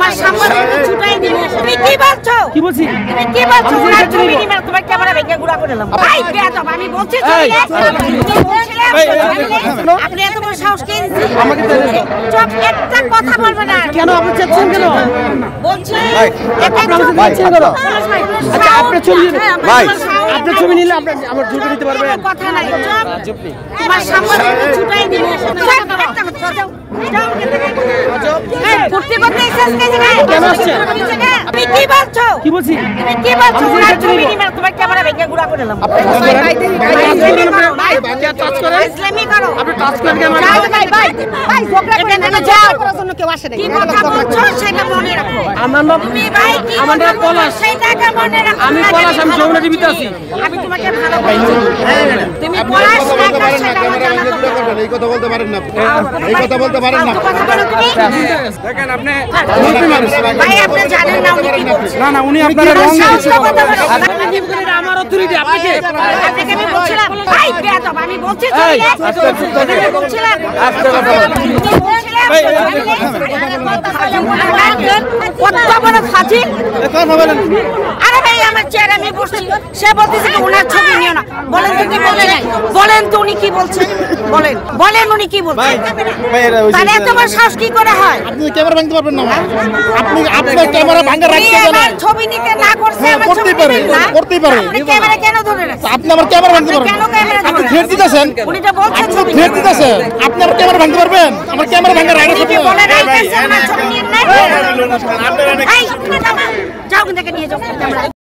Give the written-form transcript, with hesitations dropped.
তোমার সামনে ছুটাই দিব। তুমি কি বলছো? কি বলছি? তুমি কি বলছো? ওনার ছবি নিয়ে তোমার ক্যামেরা ভেঙে গুড়া করে দিলাম। ভাই বেয়াদব, আমি বলছি আপনি এত বড় সাহস কে দিয়েছে? আমাকে চুপ, একটা কথা বলবে না। কেন আপনি চাচ্ছেন কেন? বলছি আচ্ছা আপনার ছবি ভাই, আপনার ছবি নিলে আপনি আমার ঝুঁকে দিতে পারবেন? কথা নাই, চুপ। তোমার সামনে ছুটাই দিব। ফুর্তি করতে এসেছিস কে জায়গায়? কেন আসছে? তুমি কি বলছো? কি বলছি? তুমি কি বলছো? ওনার ছবি নিয়ে তোমার ক্যামেরা ভেঙে গুড়া করে দিলাম। ইসলামি করো। আপনি টাচ করেন কেন? ভাই ঝগড়া করে না, যাও। কেউ আসে না। কি কথা বলছো সেটা মনে রাখো। আমার নাম তুমি ভাই কি আমার নাম কথা পলাশ। বলছো সেটাকে মনে রাখো। আমি পলাশ, আমি যমুনা টিভিতে আছি। আমি তোমাকে ভালোবাসি। তুমি পলাশ না সেটা আমার জানা দরকার। এই কথা বলতে পারেন না, এই কথা বলতে পারেন না। কথা বলো তুমি। দেখেন আপনি ভাই আপনি জানেন না উনি কি বলছেন। না না, উনি আপনারা রং সাহসটা কথা বলো। আমার অথরিটি আপনাকে আপনাকে আমি বলছিলাম ভাই বেয়াদব, আমি বলছি বলছিলাম কত বড় ফাঁসি। আরে ভাই আমার চেয়ার আমি বসছি, সে বলতেছে কি ওনার ছবি নিও না। বলেন তো কি বলছেন? বলেন তো উনি কি বলছেন? বলেন বলেন উনি কি বলছেন? তাহলে এত বড় সাহস কি করে হয়? আপনি ক্যামেরা ভাঙতে পারবেন না, আপনি আপনার ক্যামেরা ভাঙা রাখতে জানেন। ছবি নিতে না করছে আমার করতেই ছবি পারে, নিবেন না? করতেই পারে। আপনি ক্যামেরা কেন ধরে রাখছেন? আপনি আমার ক্যামেরা ভাঙতে পারবেন? কেন ক্যামেরা আপনি ধরে থ্রেট দিতেছেন, উনি তো বলছেন ছবি থ্রেট দিতেছেন। আপনি আমার ক্যামেরা ভাঙতে পারবেন? আমার ক্যামেরা ভাঙা রাইট উনি আছে। কি বলে রাখছেন ওনার ছবি নিয়ে নাই? এই, যাও কিন্তু নিয়ে যাও ক্যামেরা।